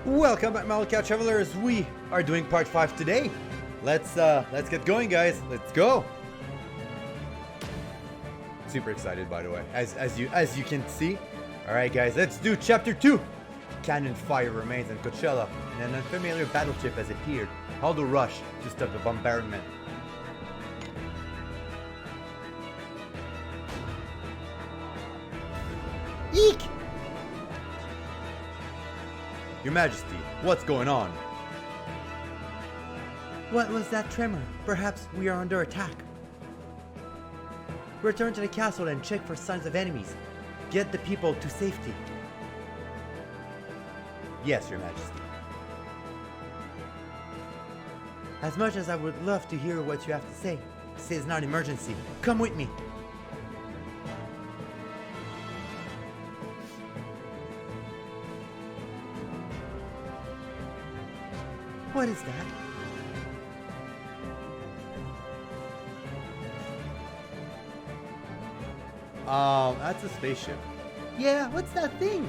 Welcome back, Malcat Travelers. We are doing part 5 today. Let's get going, guys. Let's go. Super excited, by the way, as you can see. All right, guys, let's do chapter 2. Cannon fire remains in Coachella, and an unfamiliar battleship has appeared. How to rush to stop the bombardment. Eek! Your Majesty, what's going on? What was that tremor? Perhaps we are under attack. Return to the castle and check for signs of enemies. Get the people to safety. Yes, Your Majesty. As much as I would love to hear what you have to say, this is not an emergency. Come with me. What is that? That's a spaceship. Yeah, what's that thing?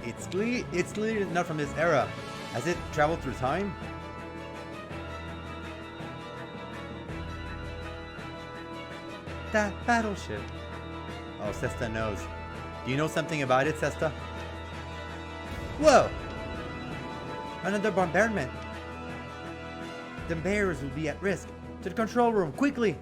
It's clearly not from this era. Has it traveled through time? That battleship. Oh, Sesta knows. Do you know something about it, Sesta? Whoa! Another bombardment. The bearers will be at risk. To the control room, quickly!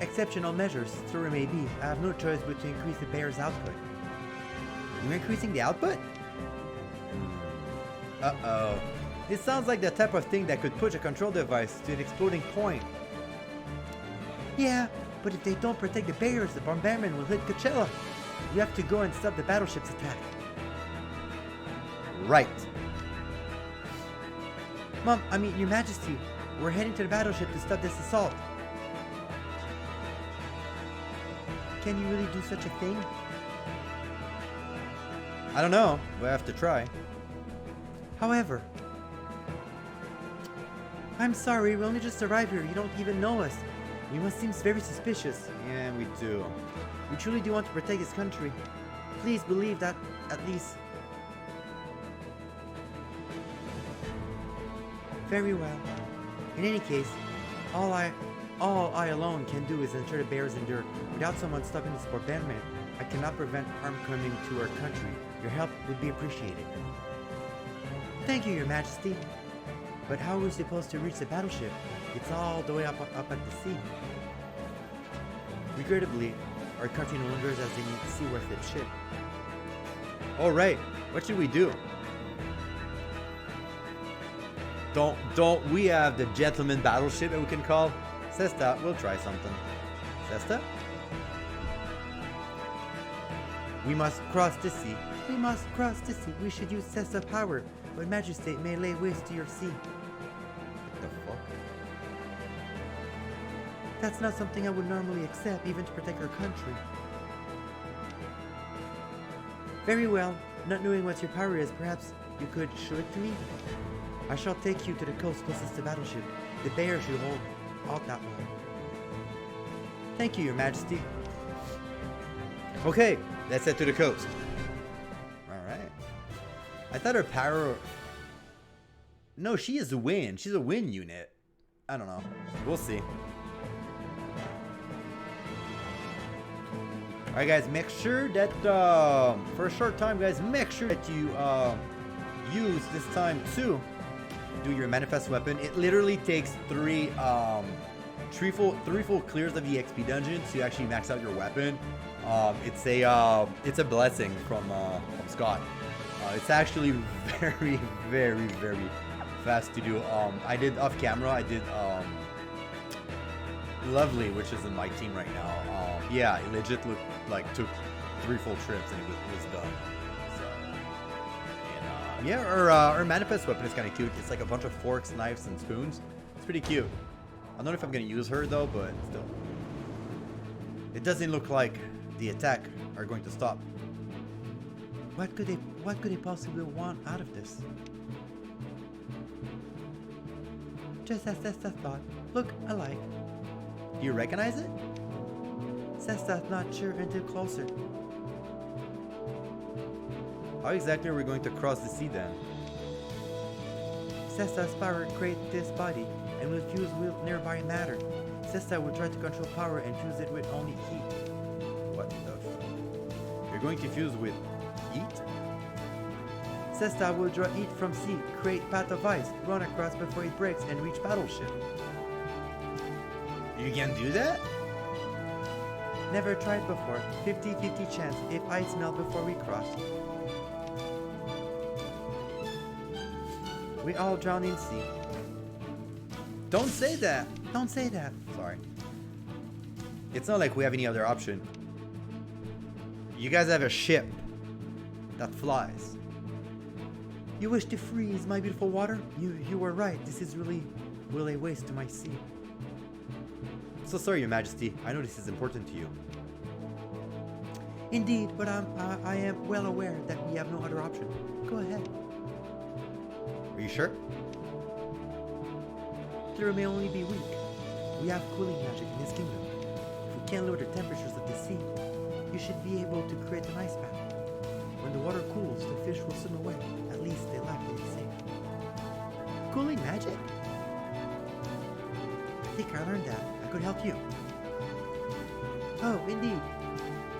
Exceptional measures, so it may be. I have no choice but to increase the bear's output. You're increasing the output? Uh-oh. This sounds like the type of thing that could push a control device to an exploding point. Yeah, but if they don't protect the bearers, the bombardment will hit Coachella. We have to go and stop the battleship's attack. Right. Your Majesty, we're heading to the battleship to stop this assault. Can you really do such a thing? I don't know, but I have to try. However, I'm sorry, we only just arrived here. You don't even know us. You must seem very suspicious. Yeah, we do. We truly do want to protect this country. Please believe that, at least. Very well. In any case, all I alone can do is ensure the bearers endure. Without someone stopping this bombardment, I cannot prevent harm coming to our country. Your help would be appreciated. Thank you, Your Majesty. But how are we supposed to reach the battleship? It's all the way up at the sea. Regrettably, our country no longer has any seaworthy ship. Alright, what should we do? Don't we have the gentleman battleship that we can call? Sesta, we'll try something. Sesta? We must cross the sea. We must cross the sea. We should use Sesta power, but Majesty may lay waste to your sea. What the fuck? That's not something I would normally accept, even to protect our country. Very well. Not knowing what your power is, perhaps you could show it to me? I shall take you to the coast closest to the battleship. The bear should hold out that long. Thank you, Your Majesty. Okay, let's head to the coast. Alright. I thought her power... No, she is a wind. She's a wind unit. I don't know. We'll see. Alright, guys, make sure that, for a short time, guys, make sure that you, use this time to do your manifest weapon. It literally takes three full clears of the XP dungeon to actually max out your weapon. It's a blessing from Scott. It's actually very, very, very fast to do. I did off camera. I did Lovely, which is in my team right now. Yeah, it legit looked like took 3 full trips and it was done. So, and yeah, our manifest weapon is kind of cute. It's like a bunch of forks, knives, and spoons. It's pretty cute. I don't know if I'm gonna use her though, but still. It doesn't look like the attack are going to stop. What could they possibly want out of this? Just as Cesta thought, look alike. Do you recognize it? Cesta's not sure until closer. How exactly are we going to cross the sea then? Cesta's power creates this body and will fuse with nearby matter. Cesta will try to control power and fuse it with only heat. What the f... You're going to fuse with heat? Cesta will draw heat from sea, create path of ice, run across before it breaks and reach battleship. You can do that? Never tried before. 50-50 chance if ice melt before we cross. We all drown in sea. Don't say that! Don't say that. Sorry. It's not like we have any other option. You guys have a ship that flies. You wish to freeze my beautiful water? You were right. This is really a waste to my sea. So sorry, Your Majesty. I know this is important to you. Indeed, but I am well aware that we have no other option. Go ahead. Are you sure? Clear may only be weak. We have cooling magic in this kingdom. If we can't lower the temperatures of the sea, you should be able to create an ice bath. When the water cools, the fish will swim away. At least they likely be safe. Cooling magic? I think I learned that. I could help you. Oh, indeed.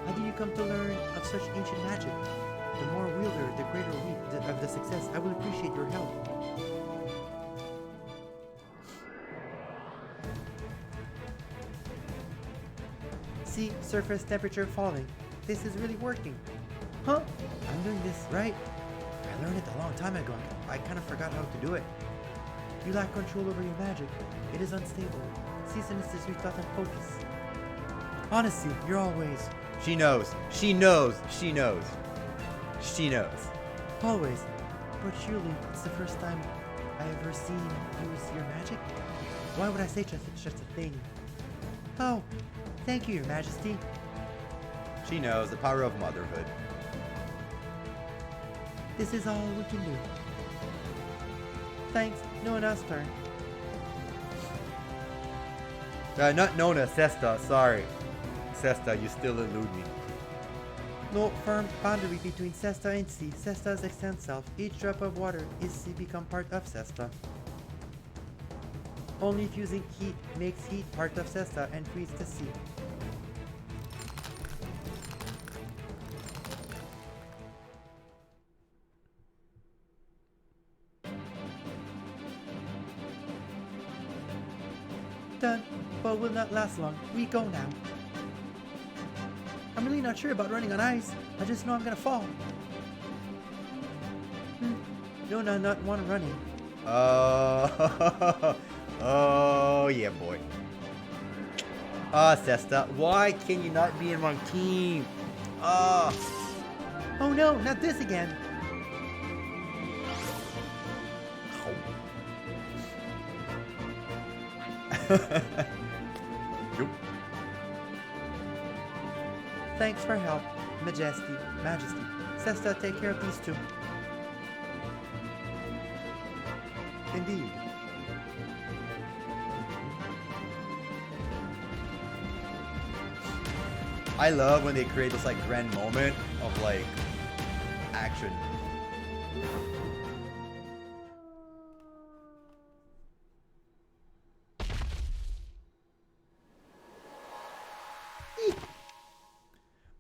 How do you come to learn of such ancient magic? The more wielder, the greater of the success. I will appreciate your help. See, surface temperature falling. This is really working. Huh? I'm doing this right. I learned it a long time ago. I kind of forgot how to do it. You lack control over your magic. It is unstable. Cease and desist your thought and focus. Honestly, you're always... She knows. She knows. She knows. She knows. Always. But surely, it's the first time I ever seen you use your magic? Why would I say such a thing? Oh, thank you, Your Majesty. She knows the power of motherhood. This is all we can do. Thanks. Nona's turn. Not Nona, Cesta, sorry. Cesta, you still elude me. No firm boundary between Cesta and sea. Cesta's extends self. Each drop of water is sea become part of Cesta. Only fusing heat makes heat part of Cesta and frees the sea. Done, but will not last long. We go now. I'm really not sure about running on ice. I just know I'm gonna fall. No, not one running. Oh, yeah, boy. Cesta, why can you not be in my team? Oh no, not this again. Nope. Thanks for help, Majesty. Cesta, take care of these two. Indeed. I love when they create this like grand moment of like action.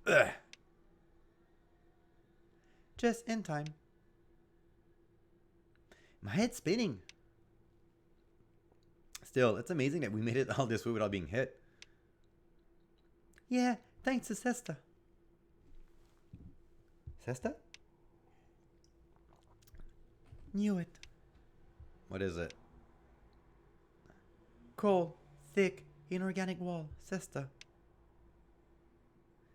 Ugh. Just in time. My head's spinning. Still, it's amazing that we made it all this way without being hit. Yeah, thanks to Cesta. Cesta? Knew it. What is it? Coal, thick, inorganic wall, Cesta.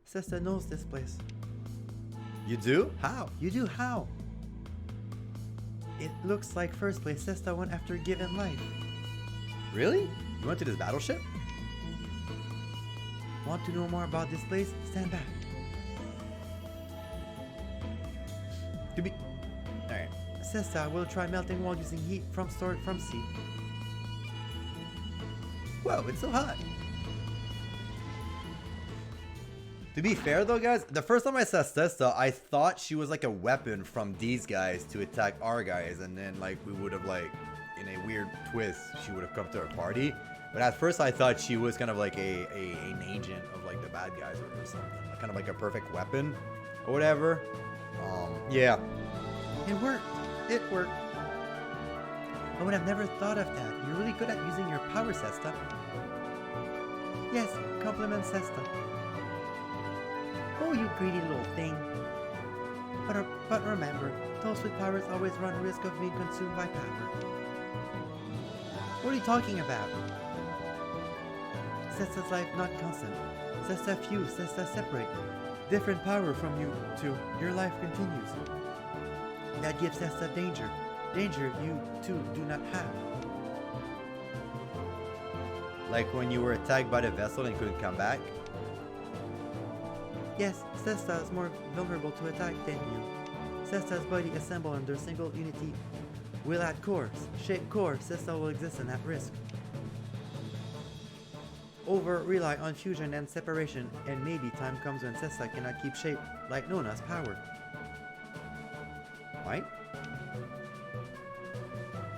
Cesta knows this place. You do? How? You do how? It looks like first place Cesta went after given life. Really? You went to this battleship? Want to know more about this place? Stand back. To be. Alright. Cesta will try melting wall using heat from stored from sea. Whoa, it's so hot. To be fair though, guys, the first time I saw Cesta, I thought she was like a weapon from these guys to attack our guys, and then like we would have like, in a weird twist, she would have come to our party. But at first I thought she was kind of like an agent of like the bad guys or something. Kind of like a perfect weapon or whatever. Yeah. It worked. It worked. I would have never thought of that. You're really good at using your power, Cesta. Yes, compliment Cesta. Oh, you greedy little thing. But remember, those with powers always run the risk of being consumed by power. What are you talking about? Cesta's life not constant. Cesta fuse, Cesta separate. Different power from you two. Your life continues. That gives Cesta danger. Danger you two do not have. Like when you were attacked by the vessel and couldn't come back? Yes, Cesta is more vulnerable to attack than you. Cesta's body assembled under single unity will add cores. Shape core, Cesta will exist in that risk. Over rely on fusion and separation, and maybe time comes when Cesta cannot keep shape like Nona's power. Right?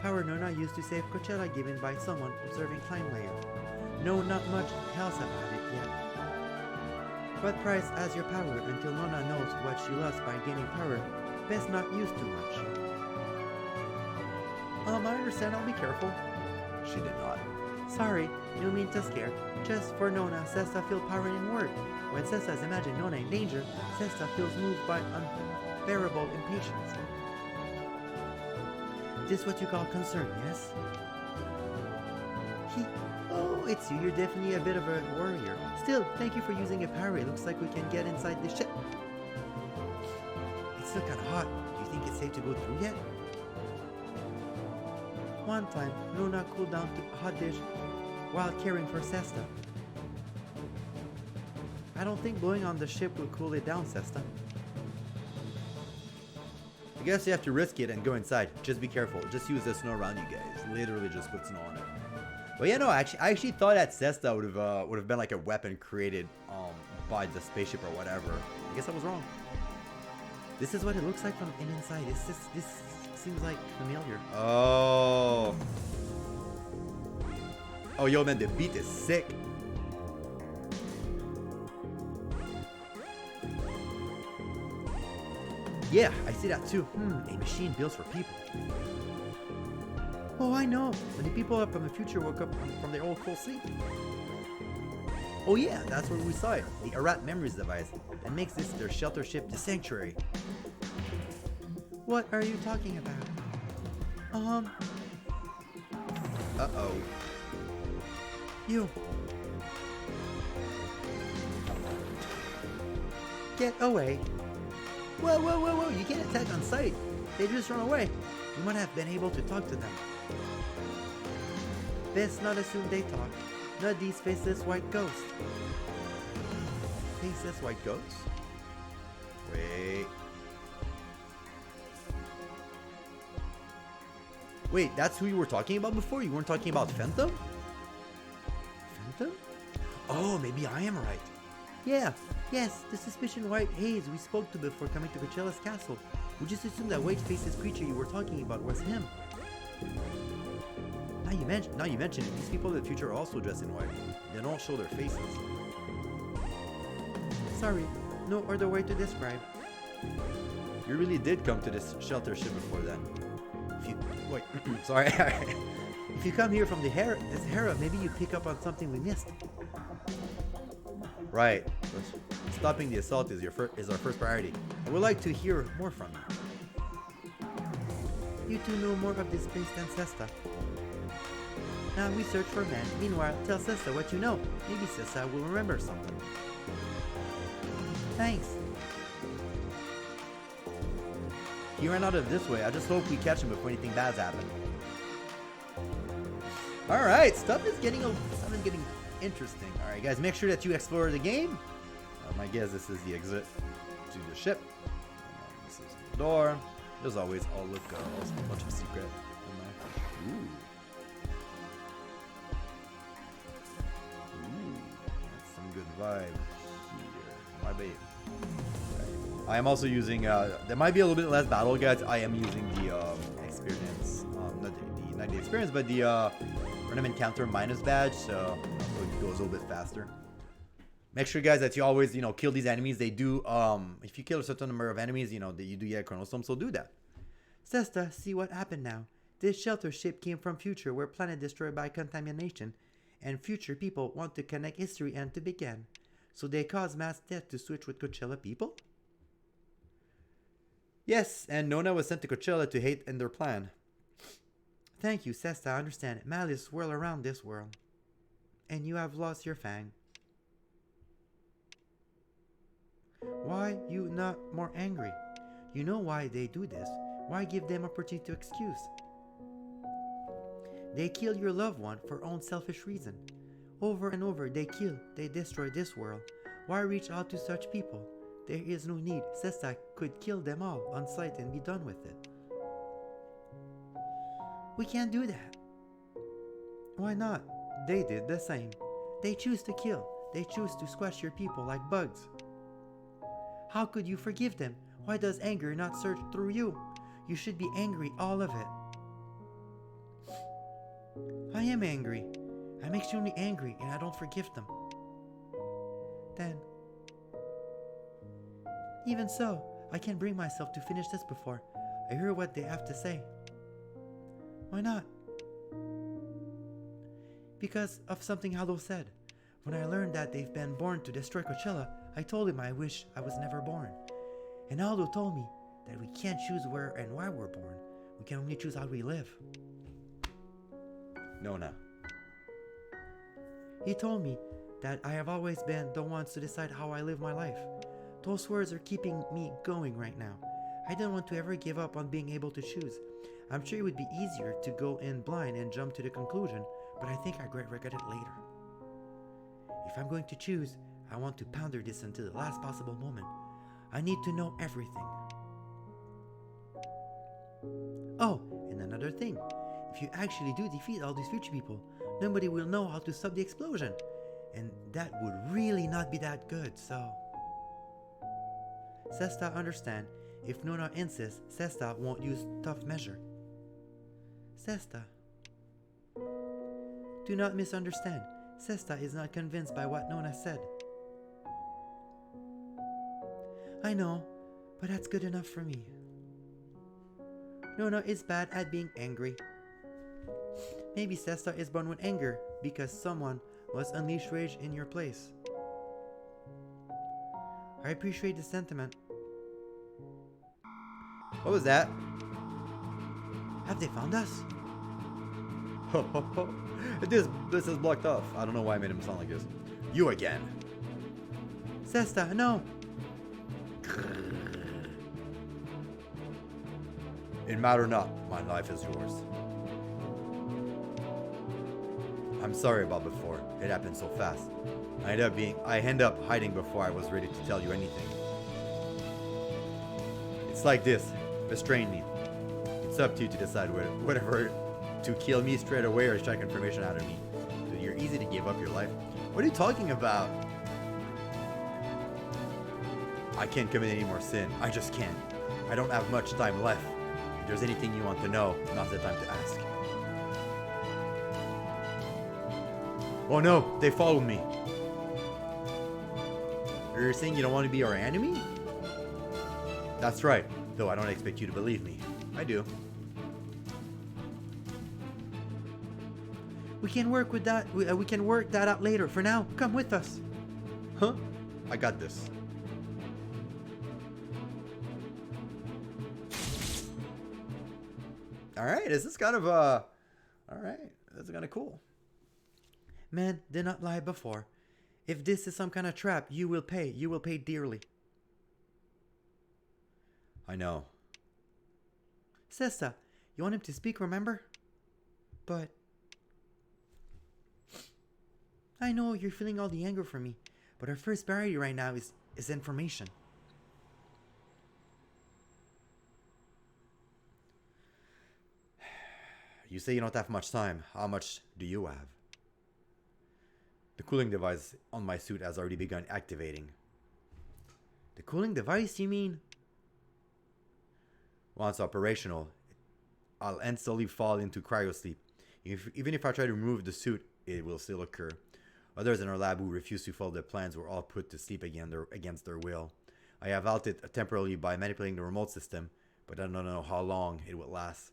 Power Nona used to save Coachella given by someone observing climb layer. No, not much else about it yet. But price as your power until Nona knows what she lost by gaining power. Best not use too much. I understand, I'll be careful. She did not. Sorry, no mean to scare. Just for Nona, Cesta feel power in word. When Cesta's imagine Nona in danger, Cesta feels moved by unbearable impatience. This what you call concern, yes? Oh, it's you. You're definitely a bit of a warrior. Still, thank you for using a power. It looks like we can get inside the ship. It's still kind of hot. Do you think it's safe to go through yet? One time, Nona cooled down to a hot dish while caring for Cesta. I don't think blowing on the ship will cool it down, Cesta. I guess you have to risk it and go inside. Just be careful. Just use the snow around you guys. Literally just put snow on it. But yeah, no, I actually thought that Cesta would have been like a weapon created by the spaceship or whatever. I guess I was wrong. This is what it looks like from inside. This seems like familiar. Oh. Oh, yo, man, the beat is sick. Yeah, I see that too. A machine built for people. Oh, I know. When the people from the future woke up from their old cold sleep. Oh yeah, that's where we saw it. The Arat Memories device. That makes this their shelter ship, the Sanctuary. What are you talking about? Uh-oh. You. Get away. Whoa, whoa, whoa, whoa. You can't attack on sight. They just run away. You might have been able to talk to them. Best not assume they talk. Not these faceless white ghosts. Faceless white ghosts? Wait. Wait, that's who you were talking about before? You weren't talking about Phantom? Phantom? Oh, maybe I am right. Yeah, yes, the suspicion white haze we spoke to before coming to Coachella's castle. We just assumed that white faceless creature you were talking about was him. Now you mention it, these people of the future are also dressed in white. They don't show their faces. Sorry, no other way to describe. You really did come to this shelter ship before then. If you wait, sorry. If you come here from the Hera, maybe you pick up on something we missed. Right. Stopping the assault is our first priority. I would like to hear more from you. You two know more of this place than Cesta. Now we search for men. Meanwhile, tell Cesta what you know. Maybe Cesta will remember something. Thanks. He ran out of this way. I just hope we catch him before anything bad's happened. Alright, stuff is getting interesting. All right, guys, make sure that you explore the game. My guess this is the exit to the ship. And this is the door. There's always, oh look, also a bunch of secret in there. Ooh. Ooh, that's some good vibe here. My babe. Okay. I am also using, there might be a little bit less battle guides. I am using the experience, not the experience, but the random encounter minus badge, so it goes a little bit faster. Make sure, guys, that you always, kill these enemies. They do, if you kill a certain number of enemies, that you do get Chronostorm, so do that. Sesta, see what happened now. This shelter ship came from future, where planet destroyed by contamination, and future people want to connect history and to begin. So they cause mass death to switch with Coachella people? Yes, and Nona was sent to Coachella to hate in their plan. Thank you, Sesta, I understand. Malice swirl around this world. And you have lost your fang. Why you not more angry? You know why they do this. Why give them opportunity to excuse? They kill your loved one for own selfish reason. Over and over they kill, they destroy this world. Why reach out to such people? There is no need. Sesta could kill them all on sight and be done with it. We can't do that. Why not? They did the same. They choose to kill. They choose to squash your people like bugs. How could you forgive them? Why does anger not surge through you? You should be angry, all of it. I am angry. I'm extremely angry and I don't forgive them. Then, even so, I can't bring myself to finish this before I hear what they have to say. Why not? Because of something Hallow said. When I learned that they've been born to destroy Coachella, I told him I wish I was never born. And Aldo told me that we can't choose where and why we're born. We can only choose how we live. Nona. He told me that I have always been the one to decide how I live my life. Those words are keeping me going right now. I don't want to ever give up on being able to choose. I'm sure it would be easier to go in blind and jump to the conclusion, but I think I regret it later. If I'm going to choose, I want to ponder this until the last possible moment. I need to know everything. Oh, and another thing. If you actually do defeat all these future people, nobody will know how to stop the explosion. And that would really not be that good, so... Sesta understand. If Nona insists, Sesta won't use tough measure. Sesta. Do not misunderstand. Sesta is not convinced by what Nona said. I know, but that's good enough for me. Nona is bad at being angry. Maybe Sesta is born with anger because someone must unleash rage in your place. I appreciate the sentiment. What was that? Have they found us? This is blocked off. I don't know why I made him sound like this. You again. Sesta, no! It matter not. My life is yours. I'm sorry about before. It happened so fast. I end up hiding before I was ready to tell you anything. It's like this. Restrain me. It's up to you to decide whatever to kill me straight away or strike information out of me. Dude, you're easy to give up your life. What are you talking about? I can't commit any more sin. I just can't. I don't have much time left. If there's anything you want to know, now's the time to ask. Oh no, they follow me. You're saying you don't want to be our enemy? That's right, though I don't expect you to believe me. I do. We can work with that. We can work that out later. For now, come with us. Huh? I got this. Alright, this is kind of alright, that's kind of cool. Man did not lie before. If this is some kind of trap, you will pay. You will pay dearly. I know. Sesta, you want him to speak, remember? But... I know you're feeling all the anger from me, but our first priority right now is information. You say you don't have much time. How much do you have? The cooling device on my suit has already begun activating. The cooling device, you mean? Once operational, I'll instantly fall into cryosleep. Even if I try to remove the suit, it will still occur. Others in our lab who refuse to follow the plans were all put to sleep against their will. I have halted temporarily by manipulating the remote system, but I don't know how long it will last.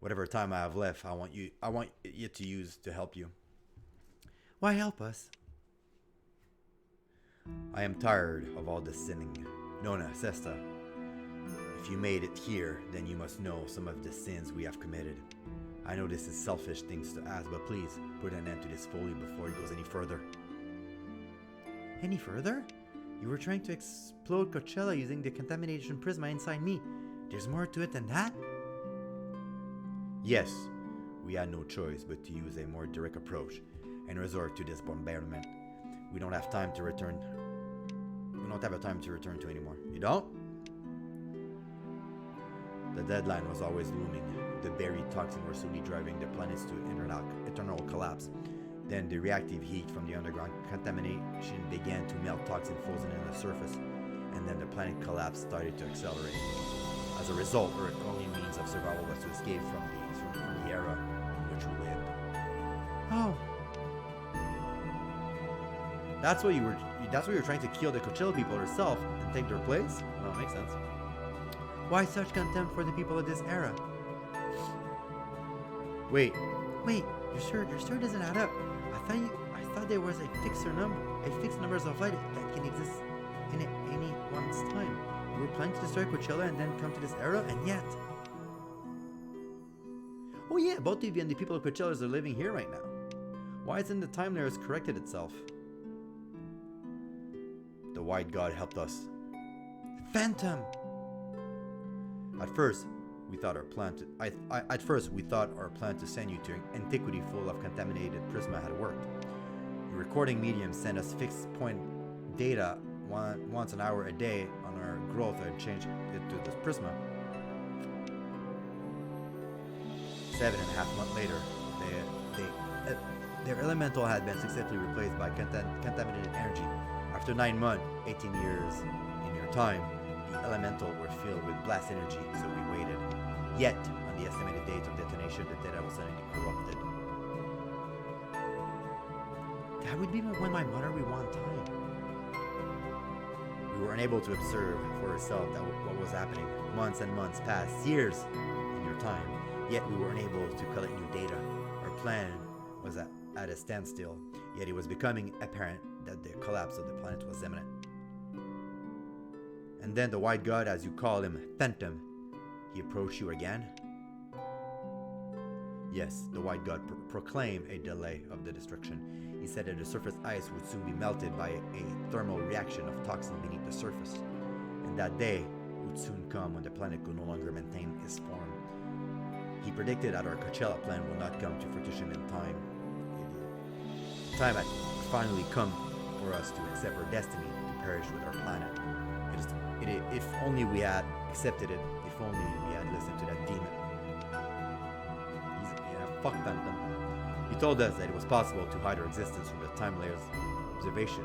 Whatever time I have left, I want it to use to help you. Why help us? I am tired of all this sinning. Nona, Sesta, if you made it here, then you must know some of the sins we have committed. I know this is selfish things to ask, but please put an end to this folly before it goes any further. Any further? You were trying to explode Coachella using the contamination prisma inside me. There's more to it than that? Yes, we had no choice but to use a more direct approach and resort to this bombardment. We don't have time to return. We don't have a time to return to anymore. You don't? The deadline was always looming. The buried toxin were slowly driving the planets to eternal collapse. Then the reactive heat from the underground contamination began to melt toxin frozen in the surface, and then the planet collapse started to accelerate. As a result, Earth's only means of survival was to escape from the era in which we lived. Oh. That's what you were trying to kill the Coachella people yourself and take their place? Well, that makes sense. Why such contempt for the people of this era? Wait, your story doesn't add up. I thought there was a fixed numbers of light that can exist in any one's time. We were planning to destroy Coachella and then come to this era, and yet. Oh yeah, both of you and the people of Coachella are living here right now. Why isn't the time there has corrected itself? The White God helped us. Phantom! At first, we thought our plan to send you to antiquity full of contaminated prisma had worked. Your recording medium sent us fixed point data once an hour a day on our growth and changed it to this prisma. 7.5 months later, their elemental had been successfully replaced by contaminated energy. After 9 months, 18 years in your time, the elemental were filled with blast energy, so we waited. Yet, on the estimated date of detonation, the data was suddenly corrupted. That would be when my mother rewound time. We were unable to observe for ourselves what was happening. Months and months passed, years in your time, yet we were unable to collect new data. Our plan was at a standstill, yet it was becoming apparent that the collapse of the planet was imminent. And then the White God, as you call him, Phantom, he approached you again? Yes, the White God proclaimed a delay of the destruction. He said that the surface ice would soon be melted by a thermal reaction of toxin beneath the surface, and that day would soon come when the planet could no longer maintain its form. He predicted that our Coachella plan will not come to fruition in time. The time had finally come for us to accept our destiny to perish with our planet. If only we had accepted it, if only we had listened to that demon. Fuck Phantom. He told us that it was possible to hide our existence from the time layer's observation.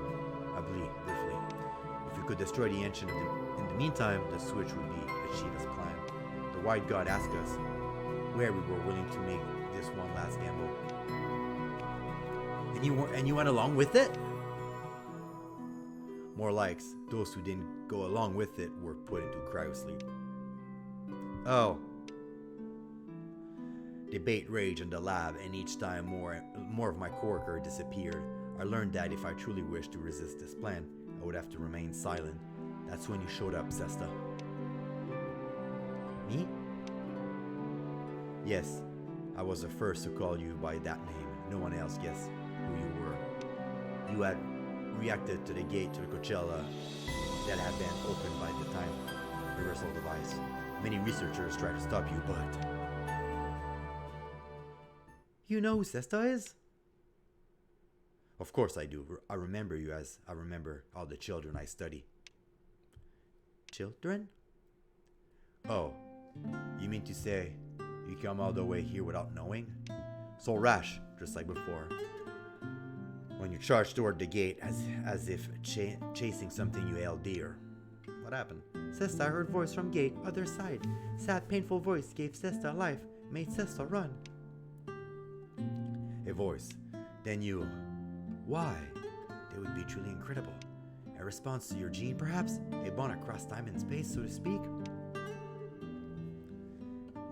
I believe, briefly. If we could destroy the ancient in the meantime, the switch would be achieved as planned. The White God asked us where we were willing to make this one last gamble. And you went along with it? More likes, those who didn't go along with it were put into cryosleep. Oh. Debate raged in the lab, and each time more of my coworkers disappeared. I learned that if I truly wished to resist this plan, I would have to remain silent. That's when you showed up, Sesta. Me? Yes, I was the first to call you by that name. No one else guessed who you were. You had reacted to the gate to the Coachella that had been opened by the time reversal device. Many researchers tried to stop you, but... You know who Sesta is? Of course I do. I remember you as I remember all the children I study. Children? Oh, you mean to say you come all the way here without knowing? So rash, just like before. When you charged toward the gate as if chasing something you held dear. What happened? Sesta heard voice from gate, other side. Sad, painful voice gave Sesta life, made Sesta run. A voice. Then you. Why? They would be truly incredible. A response to your gene, perhaps? A bond across time and space, so to speak?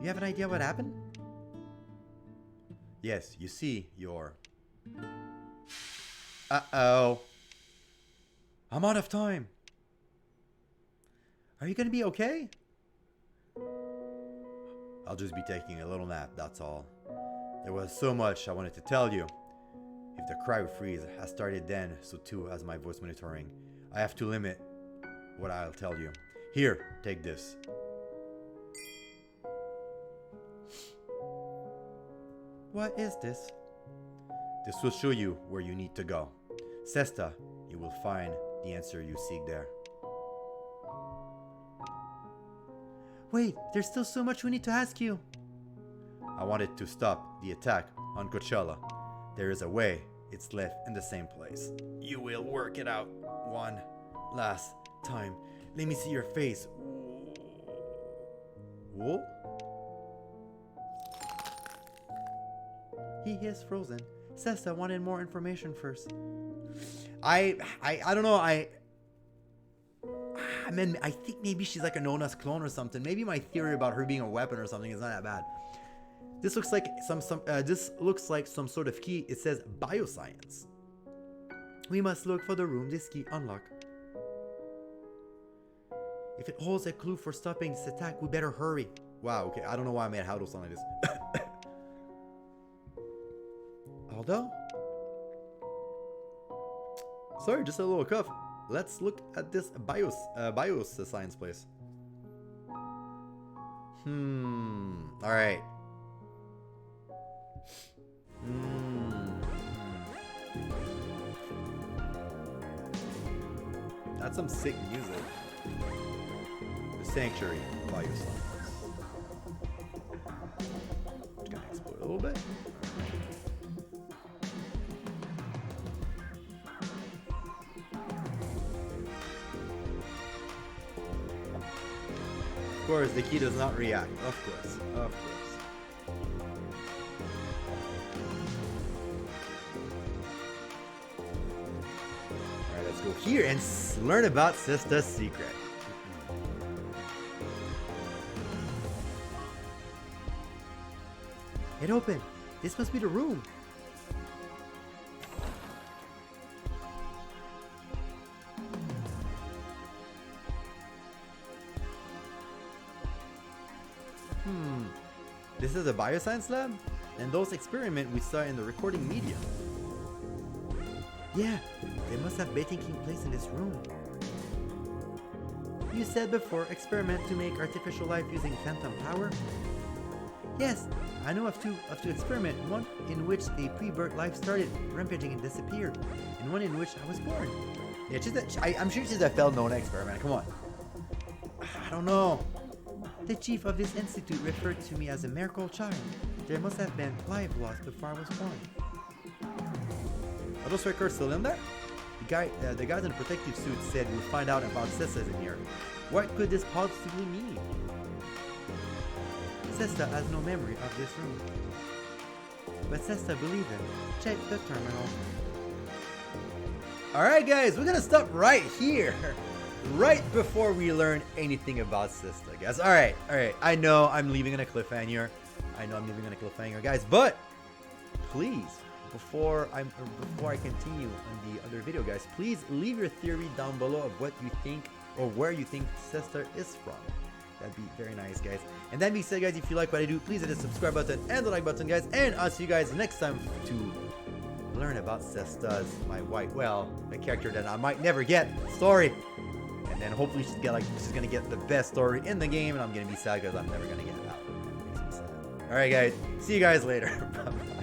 You have an idea what happened? Yes, you see, your... Uh-oh. I'm out of time. Are you gonna be okay? I'll just be taking a little nap, that's all. There was so much I wanted to tell you. If the cryo freeze has started then, so too has my voice monitoring. I have to limit what I'll tell you. Here, take this. What is this? This will show you where you need to go. Sesta, you will find the answer you seek there. Wait, there's still so much we need to ask you. I wanted to stop the attack on Coachella. There is a way. It's left in the same place. You will work it out one last time. Let me see your face. Whoa? He is frozen. Sesta wanted more information first. I don't know. I mean, I think maybe she's like a Nona's clone or something. Maybe my theory about her being a weapon or something is not that bad. This looks like some sort of key. It says bioscience. We must look for the room this key unlock. If it holds a clue for stopping this attack, we better hurry. Wow, okay. I don't know why I made Howdo sound like this. Aldo? Sorry, just a little cough. Let's look at this bios science place. Alright. That's some sick music. The Sanctuary bios science. Just gonna explore a little bit. Of course, the key does not react. Of course. Of course. Alright, let's go here and learn about Sista's secret. It opened. This must be the room. This is a bioscience lab? And those experiments we saw in the recording media. Yeah, they must have been taking place in this room. You said before, experiment to make artificial life using phantom power? Yes, I know of two experiments, one in which a pre-birth life started rampaging and disappeared, and one in which I was born. Yeah, I'm sure she's a failed Nona experiment. Come on. I don't know. The chief of this institute referred to me as a miracle child. There must have been life lost before I was born. Are those records still in there? The guys in the protective suit said we'll find out about Sesta's in here. What could this possibly mean? Sesta has no memory of this room. But Sesta believed him. Check the terminal. Alright guys, we're gonna stop right here. Right before we learn anything about Sesta, guys. Alright. I know I'm leaving on a cliffhanger. Guys, but please, before I continue on the other video, guys, please leave your theory down below of what you think or where you think Sesta is from. That'd be very nice, guys. And that being said, guys, if you like what I do, please hit the subscribe button and the like button, guys. And I'll see you guys next time to learn about Sesta's, a character that I might never get story. And then hopefully she's gonna get the best story in the game, and I'm gonna be sad because I'm never gonna get it out. Alright guys, see you guys later. Bye-bye.